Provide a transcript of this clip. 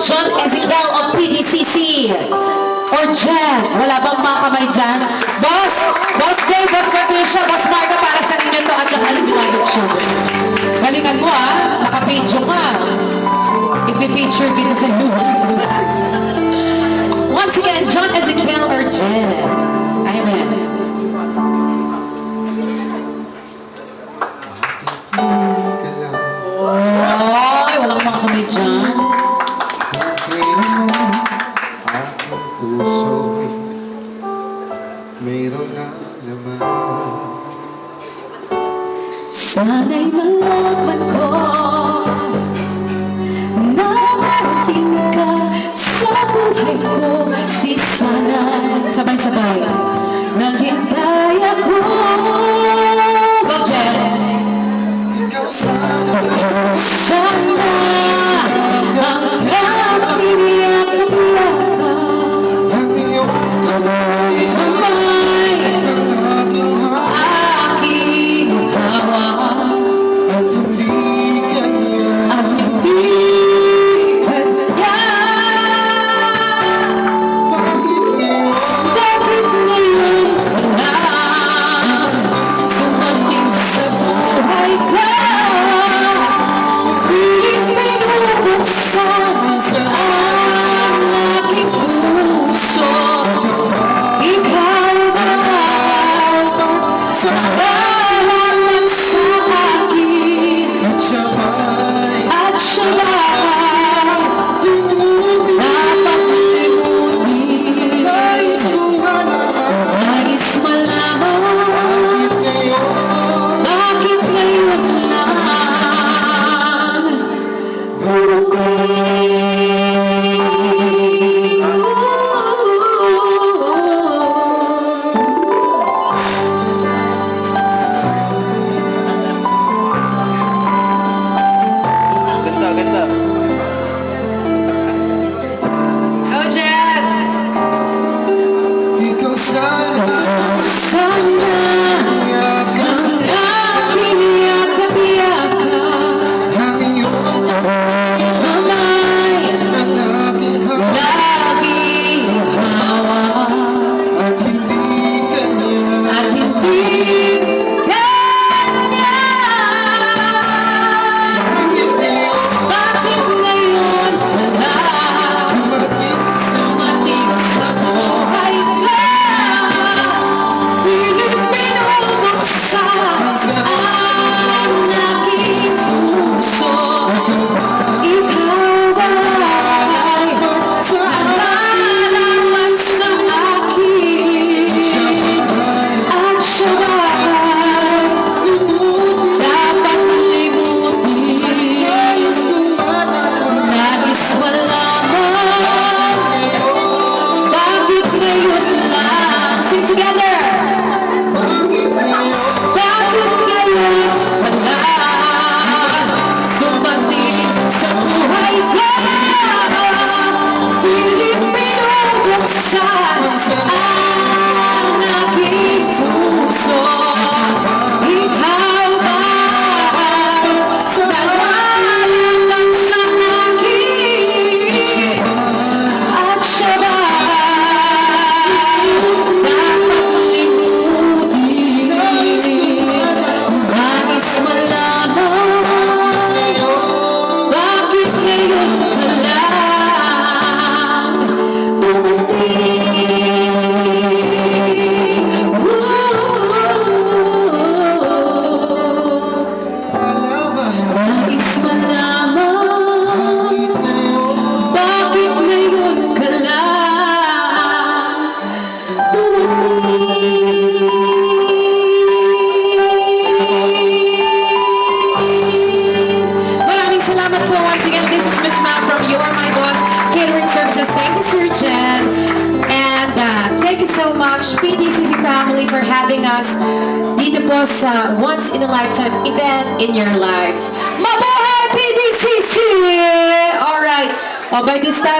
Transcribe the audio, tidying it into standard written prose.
John Ezekiel of PDCC. Or Jen, wala bang mga kamay dyan? Boss Jay, Boss Patricia, Boss Marga, para sa inyo to at yung Beloved Show. Galingan mo naka-page ka. I-feature kita sa iyo. Once again, John Ezekiel or Jen. Amen. Ay, walang mga kamay dyan. Mayroon na naman. Sana'y nalaman ko na marating ka sa buhay ko. Di sana sabay-sabay naghintay ako. Go, Jen! Ikaw sana Sana ang aking ang iyong kamay aking hawak at hindi kanya. at hindi kanya. Bakit ngayon Bakit ngayon ka lang sumating sa buhay ka? Pilit binubuksan ang aking puso. Ikaw ba sa nalaman sa akin? at siya ba'y At siya ba limutin? dapat limutin? Nais kong malaman. Nais malaman Bakit ngayon bakit ngayon lang puro ko. Ganda, ganda. Go, Jen! ikaw sana Sana iyakan ang aking yakap-yakap ang iyong kamay ang aking hawak laging hawak at hindi kanya. at hindi kanya. Bakit ngayon Bakit ngayon ka lang dumating sa dumating sa buhay ka? Pilit binubuksan ang aking puso. Ikaw ba'y nalalaman sa akin? At siya ba'y dapat limutin? Nais malaman bakit ngayon lang. Sing together! Bakit ngayon ka lang sumating sa buhay ko? Pilit binubuksan ang aking puso. Ikaw ba'y nalalaman sa akin? At siya ba'y dapat limutin? Nais malaman bakit ngayon ka lang dumating? Nais malaman bakit ngayon ka lang dumating? Maraming salamat po. Once again, this is Miss Ma'am from You Are My Boss Catering Services. Thank you, Sir Jen. And thank you so much, PDCC family, for having us dito po sa Once in a Lifetime event in your lives. Mabuhay, PDCC! Alright. By this time,